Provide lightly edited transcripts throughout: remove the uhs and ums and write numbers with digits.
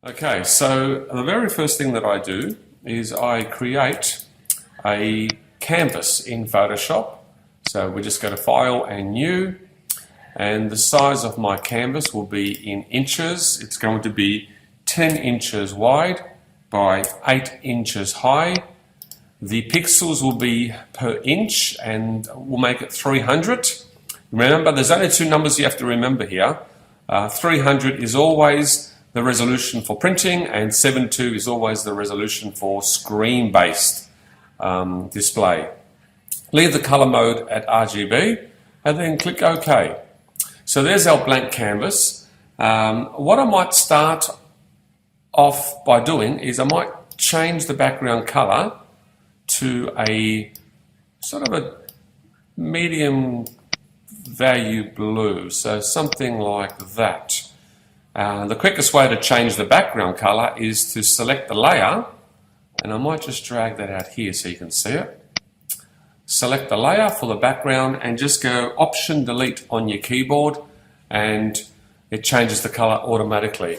Okay, so the very first thing that I do is I create a canvas in Photoshop. So we just go to File and New, and the size of my canvas will be in inches. It's going to be 10 inches wide by 8 inches high. The pixels will be per inch, and we'll make it 300. Remember, there's only two numbers you have to remember here. 300 is always the resolution for printing, and 7.2 is always the resolution for screen-based display. Leave the color mode at RGB and then click OK. So there's our blank canvas. What I might start off by doing is I might change the background color to a sort of a medium value blue, so something like that. The quickest way to change the background color is to select the layer, and I might just drag that out here so you can see it. Select the layer for the background and just go Option Delete on your keyboard, and it changes the color automatically.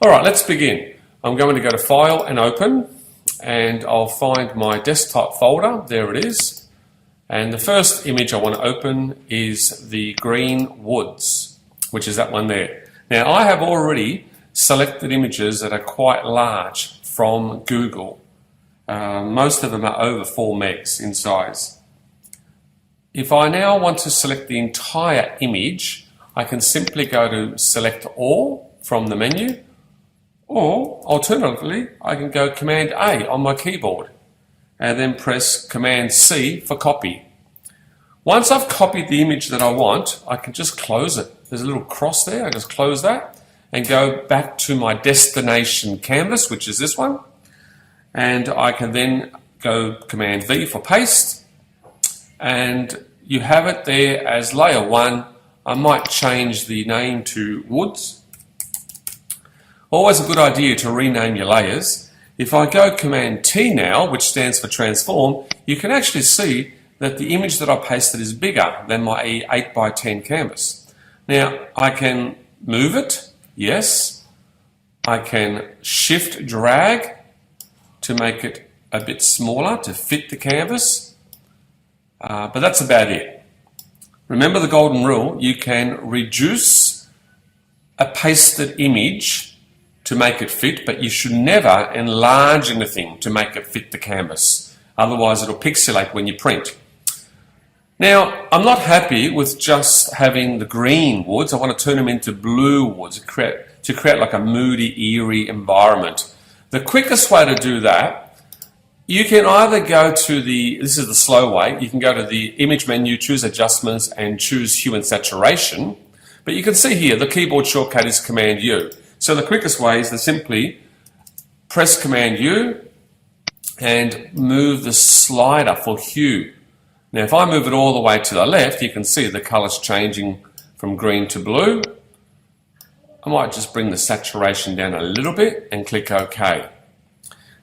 Alright, let's begin. I'm going to go to File and Open, and I'll find my desktop folder. There it is. And the first image I want to open is the Green Woods, which is that one there. Now, I have already selected images that are quite large from Google. Most of them are over 4 megs in size. If I now want to select the entire image, I can simply go to Select All from the menu, or alternatively, I can go Command A on my keyboard and then press Command C for copy. Once I've copied the image that I want, I can just close it. There's a little cross there, I just close that and go back to my destination canvas, which is this one, and I can then go Command V for paste, and you have it there as layer 1. I might change the name to Woods. Always a good idea to rename your layers. If I go Command T now, which stands for transform, you can actually see that the image that I pasted is bigger than my 8x10 canvas. Now, I can move it, yes. I can shift drag to make it a bit smaller to fit the canvas, but that's about it. Remember the golden rule, you can reduce a pasted image to make it fit, but you should never enlarge anything to make it fit the canvas. Otherwise it'll pixelate when you print. Now, I'm not happy with just having the green woods. I want to turn them into blue woods to create like a moody, eerie environment. The quickest way to do that, you can either go to this is the slow way, you can go to the image menu, choose adjustments and choose hue and saturation. But you can see here the keyboard shortcut is Command U. So the quickest way is to simply press Command U and move the slider for hue. Now if I move it all the way to the left, you can see the colours changing from green to blue. I might just bring the saturation down a little bit and click OK.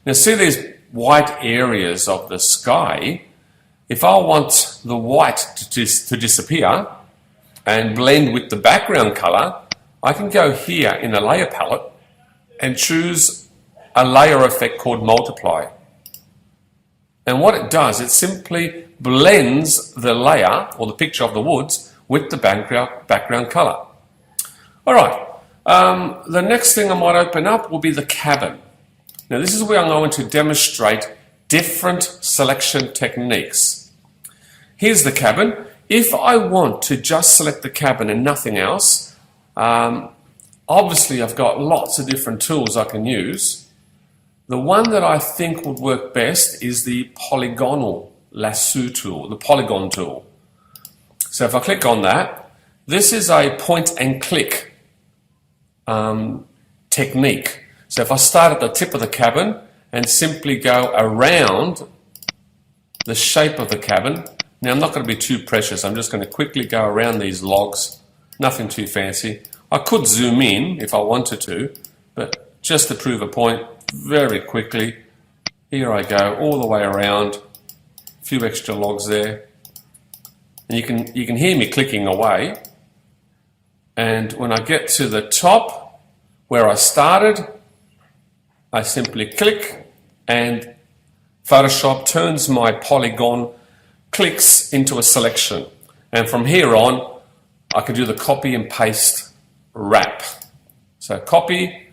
Now see these white areas of the sky? If I want the white to disappear and blend with the background colour, I can go here in the layer palette and choose a layer effect called Multiply. And what it does, it simply blends the layer or the picture of the woods with the background color. Alright, the next thing I might open up will be the cabin. Now this is where I'm going to demonstrate different selection techniques. Here's the cabin. If I want to just select the cabin and nothing else, obviously I've got lots of different tools I can use. The one that I think would work best is the polygonal lasso tool, the polygon tool. So if I click on that, this is a point and click technique. So if I start at the tip of the cabin and simply go around the shape of the cabin, now I'm not going to be too precious, I'm just going to quickly go around these logs, nothing too fancy. I could zoom in if I wanted to, but just to prove a point, very quickly, here I go all the way around, a few extra logs there, and you can hear me clicking away, and when I get to the top where I started, I simply click and Photoshop turns my polygon clicks into a selection. And from here on, I can do the copy and paste wrap. So copy,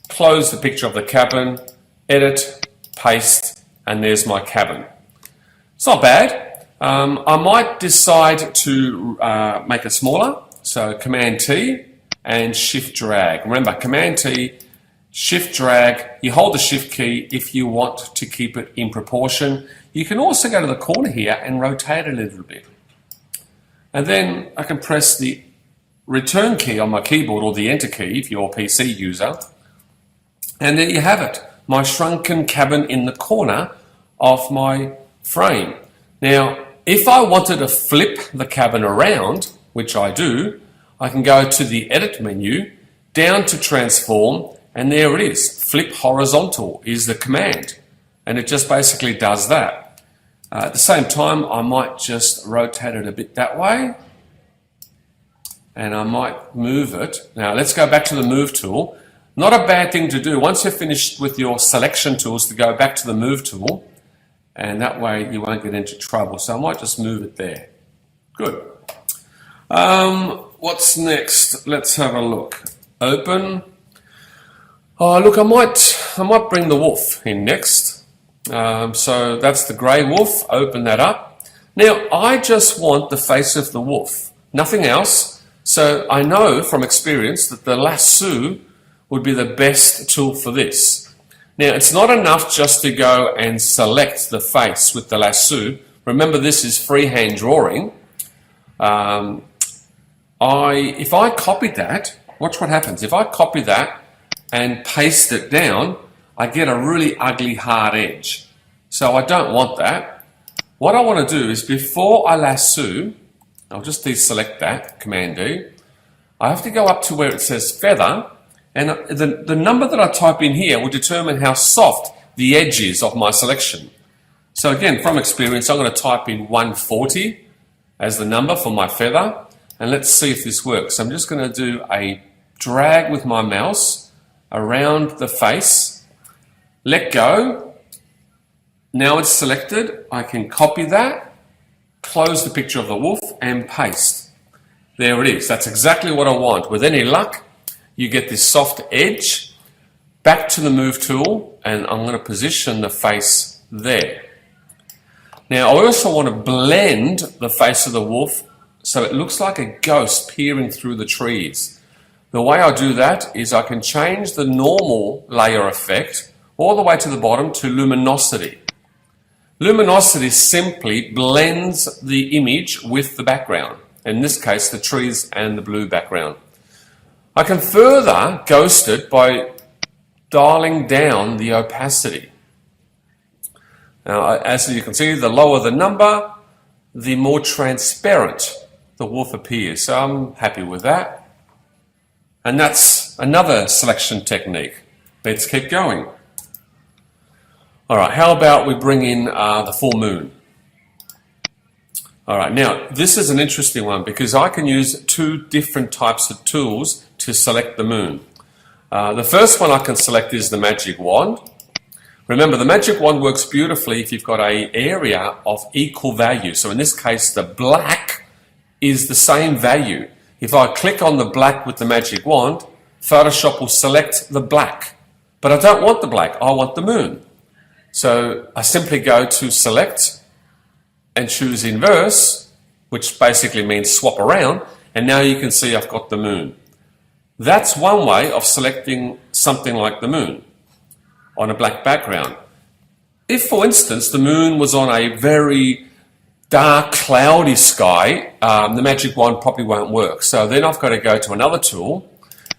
close the picture of the cabin, edit, paste, and there's my cabin. It's not bad. I might decide to make it smaller. So Command T and Shift drag. Remember, Command T, Shift drag, you hold the Shift key if you want to keep it in proportion. You can also go to the corner here and rotate it a little bit. And then I can press the Return key on my keyboard, or the Enter key if you're a PC user. And there you have it, my shrunken cabin in the corner of my frame. Now, if I wanted to flip the cabin around, which I do, I can go to the Edit menu, down to Transform, and there it is. Flip horizontal is the command, and it just basically does that. At the same time, I might just rotate it a bit that way, and I might move it. Now let's go back to the Move tool. Not a bad thing to do once you're finished with your selection tools, to go back to the Move tool, and that way you won't get into trouble. So I might just move it there. Good. What's next? Let's have a look. Open. Oh, look, I might bring the wolf in next. So that's the grey wolf. Open that up. Now, I just want the face of the wolf, nothing else. So I know from experience that the lasso would be the best tool for this. Now, it's not enough just to go and select the face with the lasso. Remember, this is freehand drawing. If I copy that, watch what happens. If I copy that and paste it down, I get a really ugly hard edge. So I don't want that. What I want to do is, before I lasso, I'll just deselect that, Command D, I have to go up to where it says feather, and the number that I type in here will determine how soft the edge is of my selection. So again, from experience, I'm going to type in 140 as the number for my feather, and let's see if this works. I'm just going to do a drag with my mouse around the face, let go. Now it's selected. I can copy that, close the picture of the wolf, and paste. There it is. That's exactly what I want. With any luck, you get this soft edge. Back to the Move tool, and I'm going to position the face there. Now I also want to blend the face of the wolf so it looks like a ghost peering through the trees. The way I do that is I can change the normal layer effect all the way to the bottom to luminosity. Luminosity simply blends the image with the background, in this case the trees and the blue background. I can further ghost it by dialing down the opacity. Now, as you can see, the lower the number, the more transparent the wolf appears. So I'm happy with that. And that's another selection technique. Let's keep going. All right, how about we bring in the full moon? All right, now this is an interesting one because I can use two different types of tools to select the moon. The first one I can select is the magic wand. Remember, the magic wand works beautifully if you've got an area of equal value. So in this case, the black is the same value. If I click on the black with the magic wand, Photoshop will select the black. But I don't want the black, I want the moon. So I simply go to Select and choose Inverse, which basically means swap around, and now you can see I've got the moon. That's one way of selecting something like the moon on a black background. If, for instance, the moon was on a very dark, cloudy sky, the magic wand probably won't work. So then I've got to go to another tool,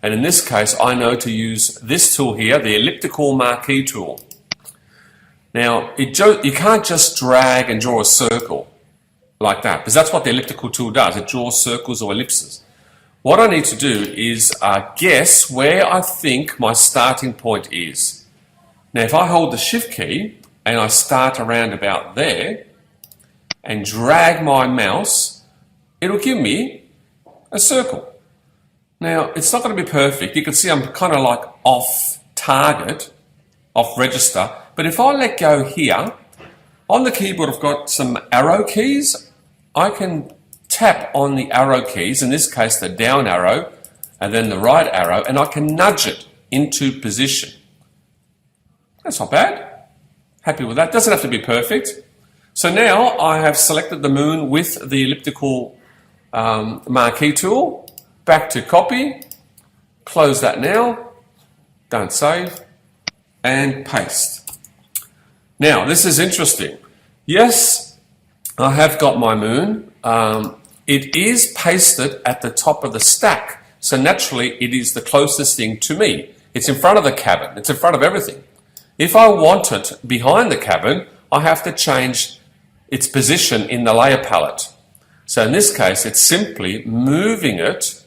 and in this case, I know to use this tool here, the elliptical marquee tool. Now, you can't just drag and draw a circle like that, because that's what the elliptical tool does. It draws circles or ellipses. What I need to do is guess where I think my starting point is. Now, if I hold the Shift key and I start around about there and drag my mouse, it'll give me a circle. Now, it's not going to be perfect. You can see I'm kind of like off target off register. But if I let go here, on the keyboard I've got some arrow keys. I can tap on the arrow keys, in this case the down arrow and then the right arrow, and I can nudge it into position. That's not bad. Happy with that. Doesn't have to be perfect. So now I have selected the moon with the elliptical marquee tool. Back to copy. Close that now. Don't save. And paste. Now this is interesting. Yes, I have got my moon. It is pasted at the top of the stack. So naturally it is the closest thing to me. It's in front of the cabin. It's in front of everything. If I want it behind the cabin, I have to change its position in the layer palette. So in this case, it's simply moving it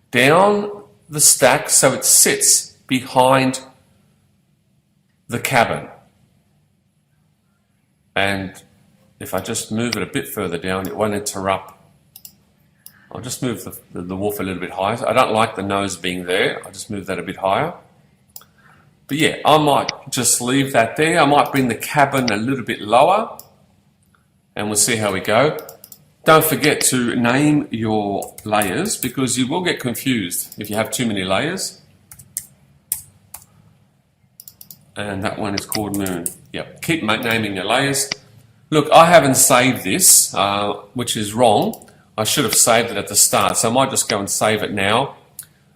down the stack so it sits behind the cabin. And if I just move it a bit further down, it won't interrupt. I'll just move the wolf a little bit higher. I don't like the nose being there. I'll just move that a bit higher. But yeah, I might just leave that there. I might bring the cabin a little bit lower and we'll see how we go. Don't forget to name your layers because you will get confused if you have too many layers. And that one is called moon. Yep, keep naming your layers. Look, I haven't saved this, which is wrong. I should have saved it at the start, so I might just go and save it now.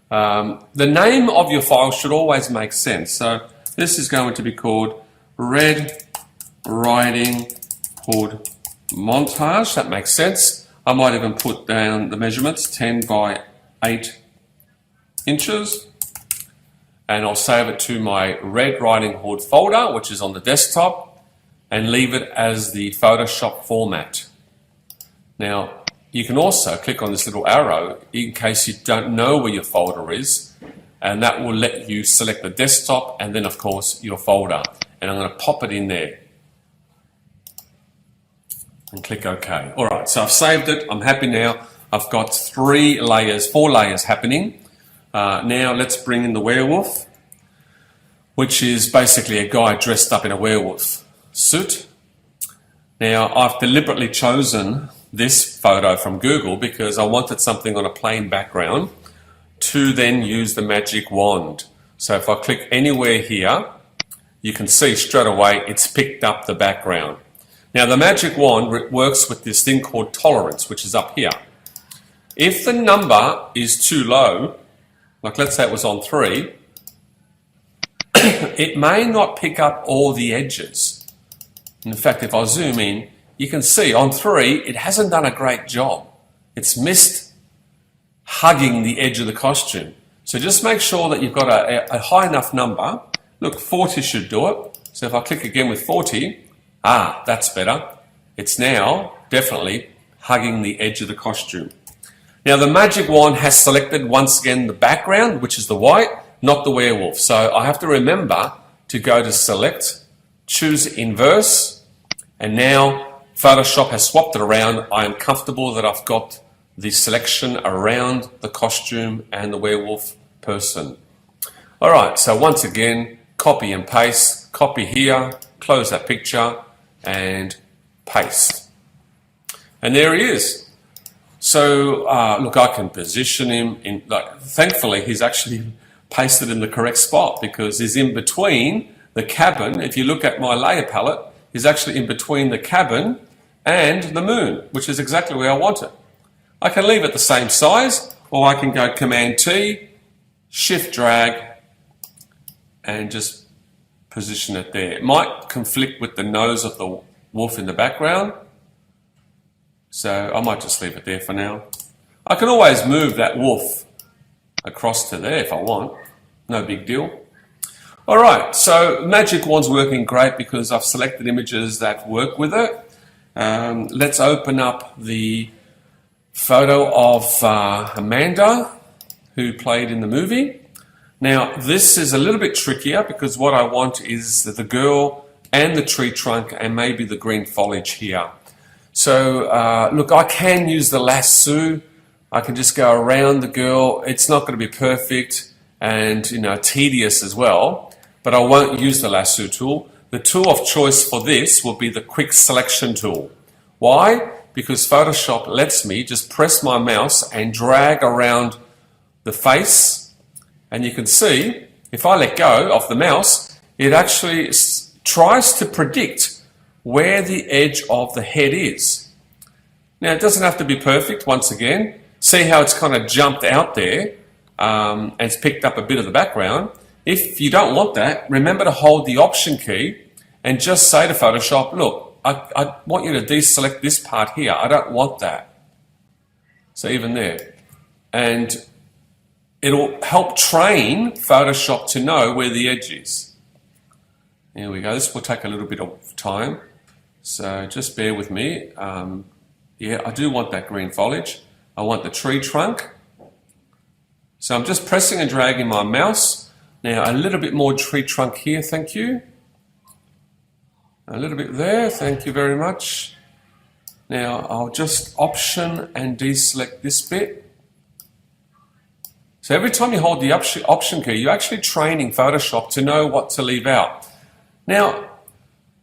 The name of your file should always make sense. So this is going to be called Red Riding Hood Montage. That makes sense. I might even put down the measurements, 10 by 8 inches. And I'll save it to my Red Riding Hood folder, which is on the desktop, and leave it as the Photoshop format. Now, you can also click on this little arrow in case you don't know where your folder is, and that will let you select the desktop and then of course your folder. And I'm going to pop it in there and click OK. Alright, so I've saved it. I'm happy now. I've got 4 layers happening. Now let's bring in the werewolf, which is basically a guy dressed up in a werewolf suit. Now I've deliberately chosen this photo from Google because I wanted something on a plain background to then use the magic wand. So if I click anywhere here, you can see straight away it's picked up the background. Now the magic wand works with this thing called tolerance, which is up here. If the number is too low, like let's say it was on 3, it may not pick up all the edges. In fact, if I zoom in, you can see on 3, it hasn't done a great job. It's missed hugging the edge of the costume. So just make sure that you've got a high enough number. Look, 40 should do it. So if I click again with 40, that's better. It's now definitely hugging the edge of the costume. Now the magic wand has selected once again the background, which is the white, not the werewolf. So I have to remember to go to select, choose inverse, and now Photoshop has swapped it around. I am comfortable that I've got the selection around the costume and the werewolf person. Alright, so once again, copy and paste, copy here, close that picture, and paste. And there he is. So, look, I can position him in, thankfully he's actually pasted in the correct spot because he's in between the cabin. If you look at my layer palette, he's actually in between the cabin and the moon, which is exactly where I want it. I can leave it the same size, or I can go Command T, Shift Drag, and just position it there. It might conflict with the nose of the wolf in the background, so I might just leave it there for now. I can always move that wolf across to there if I want, no big deal. Alright, so Magic Wand's working great because I've selected images that work with it. Let's open up the photo of Amanda, who played in the movie. Now, this is a little bit trickier because what I want is the girl and the tree trunk and maybe the green foliage here. So, look, I can use the lasso. I can just go around the girl. It's not going to be perfect and, tedious as well. but I won't use the lasso tool. The tool of choice for this will be the quick selection tool. Why? Because Photoshop lets me just press my mouse and drag around the face, and you can see if I let go of the mouse, it actually tries to predict where the edge of the head is. Now it doesn't have to be perfect. Once again, see how it's kind of jumped out there and it's picked up a bit of the background. If you don't want that, remember to hold the Option key and just say to Photoshop, look, I want you to deselect this part here. I don't want that. So even there. And it'll help train Photoshop to know where the edge is. Here we go. This will take a little bit of time. So just bear with me. Yeah, I do want that green foliage. I want the tree trunk. So I'm just pressing and dragging my mouse. Now a little bit more tree trunk here, thank you. A little bit there, thank you very much. Now I'll just Option and deselect this bit. So every time you hold the Option key, you're actually training Photoshop to know what to leave out. Now,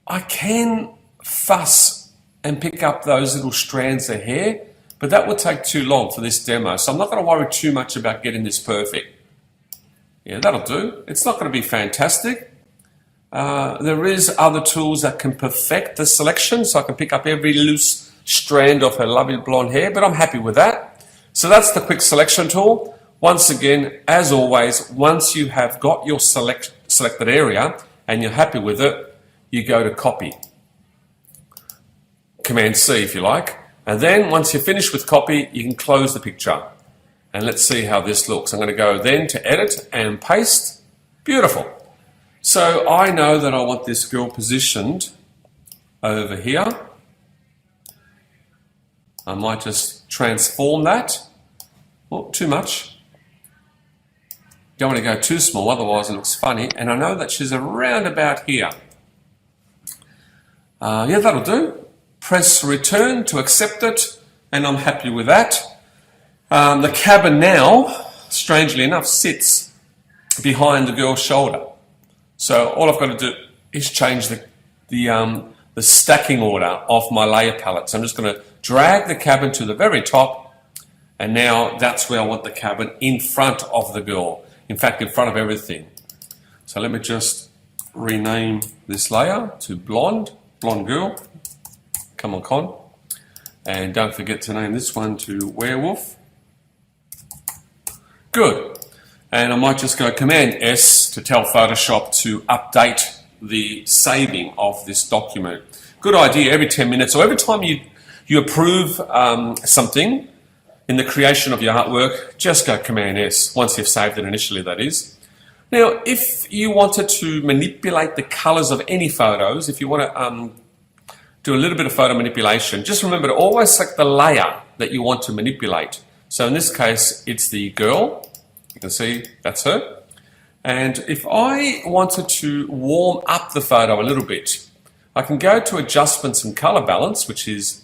I can fuss and pick up those little strands of hair, but that would take too long for this demo, so I'm not going to worry too much about getting this perfect. Yeah, that'll do. It's not going to be fantastic. There is other tools that can perfect the selection, so I can pick up every loose strand of her lovely blonde hair, but I'm happy with that. So that's the quick selection tool. Once again, as always, once you have got your selected area and you're happy with it, you go to Copy. Command C if you like. And then once you're finished with copy, you can close the picture. And let's see how this looks. I'm going to go then to Edit and Paste. Beautiful. So I know that I want this girl positioned over here. I might just transform that. Well, too much. Don't want to go too small, otherwise it looks funny. And I know that she's around about here. Yeah, that'll do. Press Return to accept it, and I'm happy with that. The cabin now, strangely enough, sits behind the girl's shoulder. So all I've got to do is change the stacking order of my layer palette. So I'm just going to drag the cabin to the very top, and now that's where I want the cabin in front of the girl. In fact, in front of everything. So let me just rename this layer to Blonde Girl. Come on, Con. And don't forget to name this one to Werewolf. Good. And I might just go Command S to tell Photoshop to update the saving of this document. Good idea, every 10 minutes or every time you approve something in the creation of your artwork, just go Command S, once you've saved it initially, that is. Now, if you wanted to manipulate the colors of any photos, if you want to do a little bit of photo manipulation, just remember to always select the layer that you want to manipulate. So in this case, it's the girl. You can see that's her. And if I wanted to warm up the photo a little bit, I can go to Adjustments and Color Balance, which is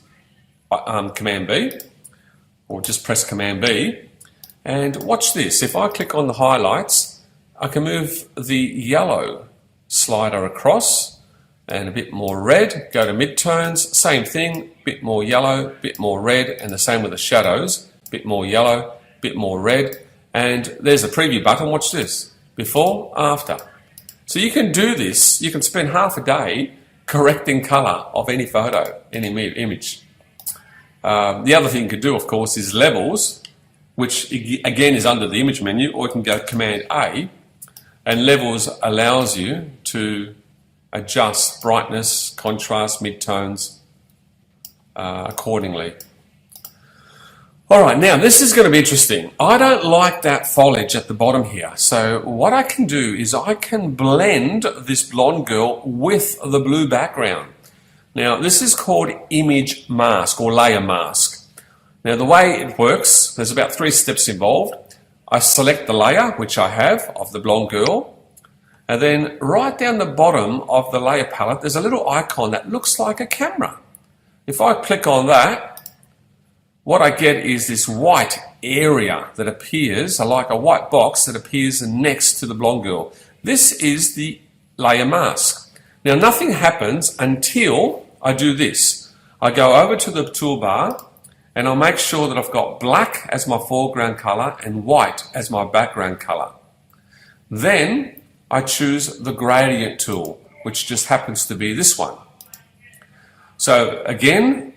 Command B, or just press Command B. And watch this. If I click on the highlights, I can move the yellow slider across, and a bit more red, go to midtones, same thing, bit more yellow, bit more red, and the same with the shadows, bit more yellow, bit more red, and there's the preview button, watch this, before, after. So you can do this, you can spend half a day correcting colour of any photo, any image. The other thing you could do, of course, is levels, which again is under the image menu, or you can go Command A, and levels allows you to adjust brightness, contrast, midtones accordingly. Alright, now this is going to be interesting. I don't like that foliage at the bottom here. So what I can do is I can blend this blonde girl with the blue background. Now this is called image mask or layer mask. Now the way it works, there's about 3 steps involved. I select the layer, which I have, of the blonde girl. And then right down the bottom of the layer palette, there's a little icon that looks like a camera. If I click on that, what I get is this white area that appears, like a white box that appears next to the blonde girl. This is the layer mask. Now nothing happens until I do this. I go over to the toolbar and I'll make sure that I've got black as my foreground color and white as my background color. Then I choose the gradient tool, which just happens to be this one. So again,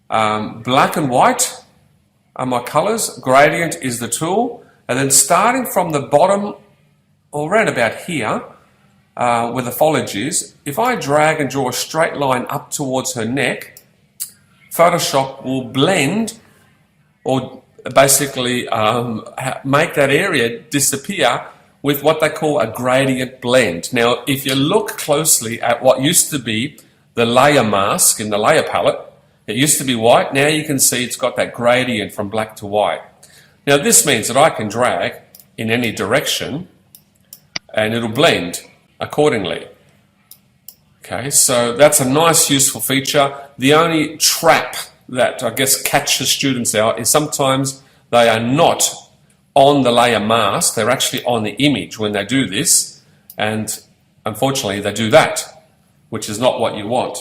black and white are my colors, gradient is the tool, and then starting from the bottom or around about here, where the foliage is, if I drag and draw a straight line up towards her neck, Photoshop will blend or basically make that area disappear with what they call a gradient blend. Now, if you look closely at what used to be the layer mask in the layer palette, it used to be white. Now you can see it's got that gradient from black to white. Now this means that I can drag in any direction and it'll blend accordingly. Okay, so that's a nice useful feature. The only trap that I guess catches students out is sometimes they are not on the layer mask, they're actually on the image when they do this, and unfortunately they do that, which is not what you want.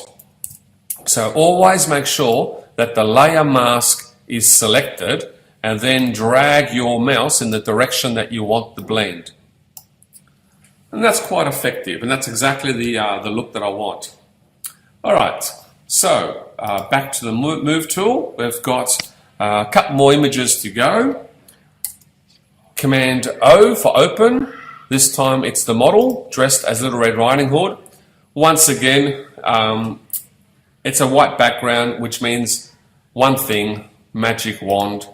So always make sure that the layer mask is selected and then drag your mouse in the direction that you want the blend. And that's quite effective, and that's exactly the look that I want. Alright, so back to the move tool. We've got a couple more images to go. Command O for open. This time it's the model dressed as Little Red Riding Hood. Once again, it's a white background, which means one thing, magic wand.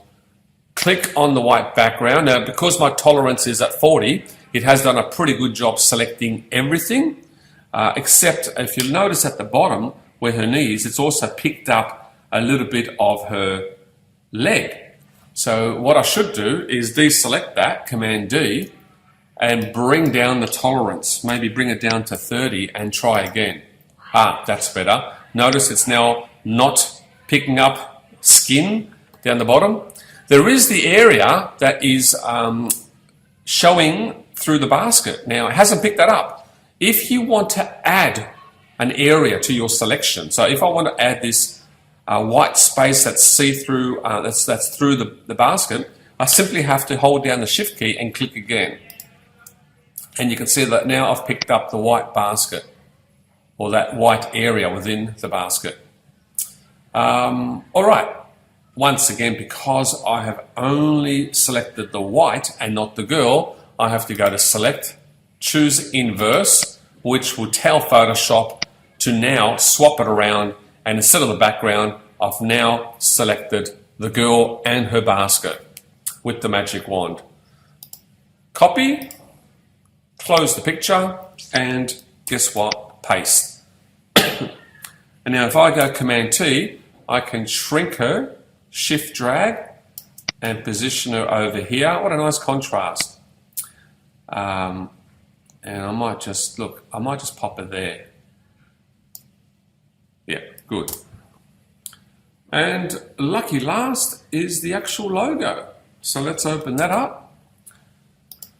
Click on the white background. Now, because my tolerance is at 40, it has done a pretty good job selecting everything, except if you'll notice at the bottom where her knee is, it's also picked up a little bit of her leg. So what I should do is deselect that, Command D, and bring down the tolerance. Maybe bring it down to 30 and try again. That's better. Notice it's now not picking up skin down the bottom. There is the area that is showing through the basket. Now, it hasn't picked that up. If you want to add an area to your selection, so if I want to add this white space that's see-through, that's through the basket, I simply have to hold down the Shift key and click again. And you can see that now I've picked up the white basket, or that white area within the basket. All right. Once again, because I have only selected the white and not the girl, I have to go to Select, choose Inverse, which will tell Photoshop to now swap it around, and instead of the background, I've now selected the girl and her basket with the magic wand. Copy, close the picture, and guess what? Paste. And now if I go Command T, I can shrink her, Shift drag, and position her over here. What a nice contrast. And I might just, look, I might just pop her there. Yeah, good. And lucky last is the actual logo. So let's open that up.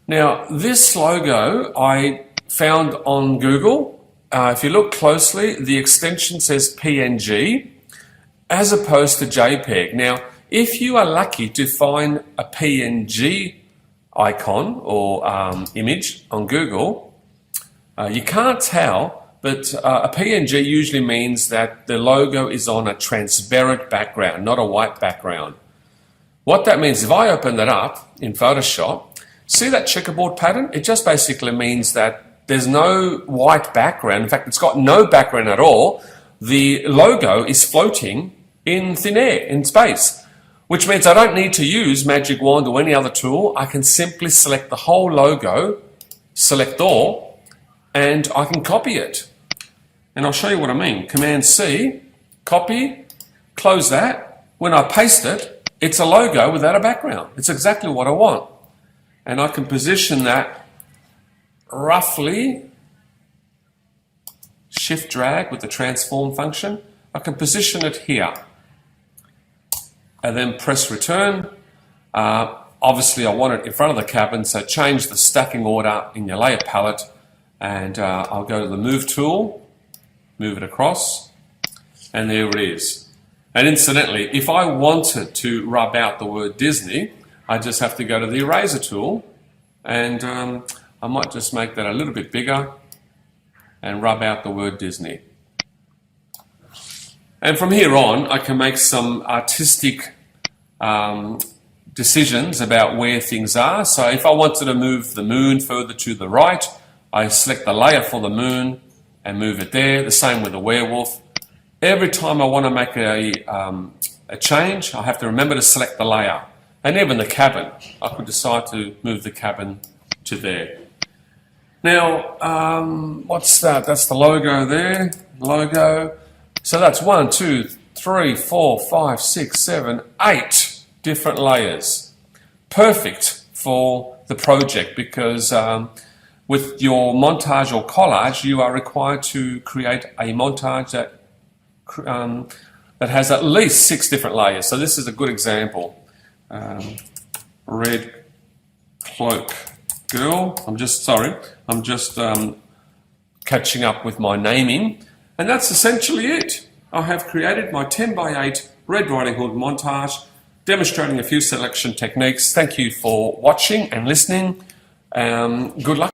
Now, this logo I found on Google. If you look closely, the extension says PNG as opposed to JPEG. Now, if you are lucky to find a PNG icon or image on Google, you can't tell, but a PNG usually means that the logo is on a transparent background, not a white background. What that means, if I open that up in Photoshop, see that checkerboard pattern? It just basically means that there's no white background. In fact, it's got no background at all. The logo is floating in thin air, in space, which means I don't need to use Magic Wand or any other tool. I can simply select the whole logo, select all, and I can copy it. And I'll show you what I mean. Command C, copy, close that. When I paste it, it's a logo without a background. It's exactly what I want. And I can position that roughly, Shift drag with the transform function. I can position it here. And then press return. Obviously I want it in front of the cabin, so change the stacking order in your layer palette and I'll go to the move tool, move it across, and there it is. And incidentally, if I wanted to rub out the word Disney, I just have to go to the eraser tool, and I might just make that a little bit bigger and rub out the word Disney. And from here on, I can make some artistic decisions about where things are. So if I wanted to move the moon further to the right, I select the layer for the moon and move it there. The same with the werewolf. Every time I want to make a change, I have to remember to select the layer. And even the cabin, I could decide to move the cabin to there. Now, what's that? That's the logo there, logo. So that's 1, 2, 3, 4, 5, 6, 7, 8 different layers. Perfect for the project because with your montage or collage, you are required to create a montage that has at least 6 different layers. So this is a good example. Red cloak girl. I'm just catching up with my naming. And that's essentially it. I have created my 10 by 8 Red Riding Hood montage, demonstrating a few selection techniques. Thank you for watching and listening. Good luck.